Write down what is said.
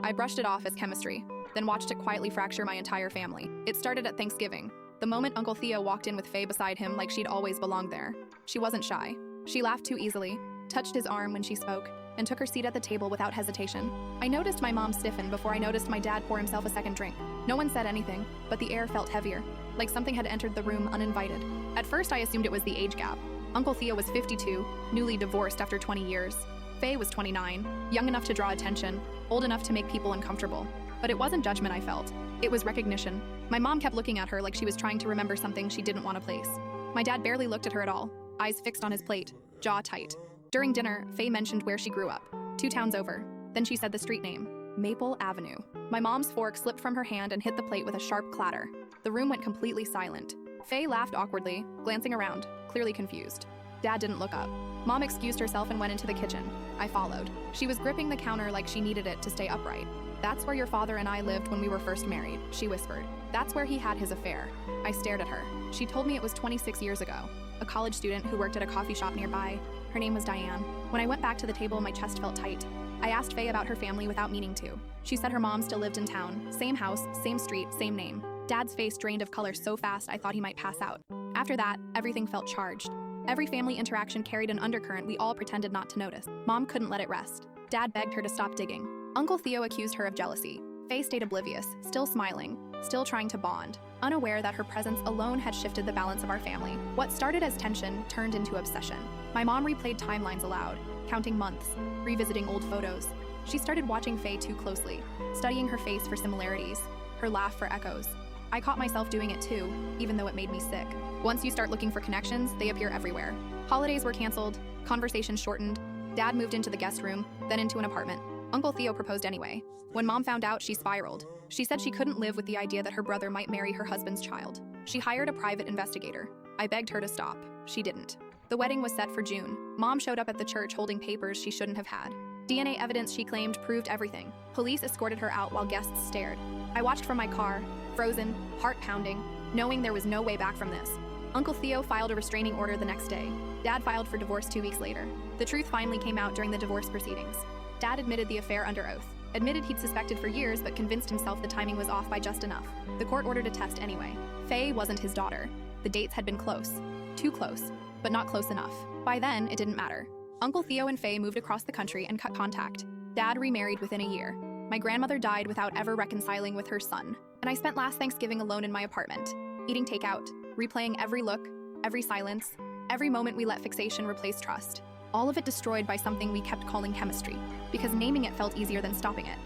I brushed it off as chemistry, then watched it quietly fracture my entire family. It started at Thanksgiving. The moment Uncle Theo walked in with Faye beside him like she'd always belonged there. She wasn't shy. She laughed too easily, touched his arm when she spoke, and took her seat at the table without hesitation. I noticed my mom stiffen before I noticed my dad pour himself a second drink. No one said anything, but the air felt heavier, like something had entered the room uninvited. At first, I assumed it was the age gap. Uncle Theo was 52, newly divorced after 20 years. Faye was 29, young enough to draw attention, old enough to make people uncomfortable. But it wasn't judgment I felt. It was recognition. My mom kept looking at her like she was trying to remember something she didn't want to place. My dad barely looked at her at all, eyes fixed on his plate, jaw tight. During dinner, Faye mentioned where she grew up, 2 towns over. Then she said the street name, Maple Avenue. My mom's fork slipped from her hand and hit the plate with a sharp clatter. The room went completely silent. Faye laughed awkwardly, glancing around, clearly confused. Dad didn't look up. Mom excused herself and went into the kitchen. I followed. She was gripping the counter like she needed it to stay upright. "That's where your father and I lived when we were first married," she whispered. "That's where he had his affair." I stared at her. She told me it was 26 years ago. A college student who worked at a coffee shop nearby. Her name was Diane. When I went back to the table, my chest felt tight. I asked Faye about her family without meaning to. She said her mom still lived in town. Same house, same street, same name. Dad's face drained of color so fast I thought he might pass out. After that, everything felt charged. Every family interaction carried an undercurrent we all pretended not to notice. Mom couldn't let it rest. Dad begged her to stop digging. Uncle Theo accused her of jealousy. Faye stayed oblivious, still smiling, still trying to bond, unaware that her presence alone had shifted the balance of our family. What started as tension turned into obsession. My mom replayed timelines aloud, counting months, revisiting old photos. She started watching Faye too closely, studying her face for similarities, her laugh for echoes. I caught myself doing it too, even though it made me sick. Once you start looking for connections, they appear everywhere. Holidays were canceled, conversations shortened. Dad moved into the guest room, then into an apartment. Uncle Theo proposed anyway. When Mom found out, she spiraled. She said she couldn't live with the idea that her brother might marry her husband's child. She hired a private investigator. I begged her to stop. She didn't. The wedding was set for June. Mom showed up at the church holding papers she shouldn't have had. DNA evidence she claimed proved everything. Police escorted her out while guests stared. I watched from my car, frozen, heart pounding, knowing there was no way back from this. Uncle Theo filed a restraining order the next day. Dad filed for divorce 2 weeks later. The truth finally came out during the divorce proceedings. Dad admitted the affair under oath. Admitted he'd suspected for years but convinced himself the timing was off by just enough. The court ordered a test anyway. Faye wasn't his daughter. The dates had been close. Too close, but not close enough. By then, it didn't matter. Uncle Theo and Faye moved across the country and cut contact. Dad remarried within a year. My grandmother died without ever reconciling with her son. And I spent last Thanksgiving alone in my apartment, eating takeout, replaying every look, every silence, every moment we let fixation replace trust. All of it destroyed by something we kept calling chemistry, because naming it felt easier than stopping it.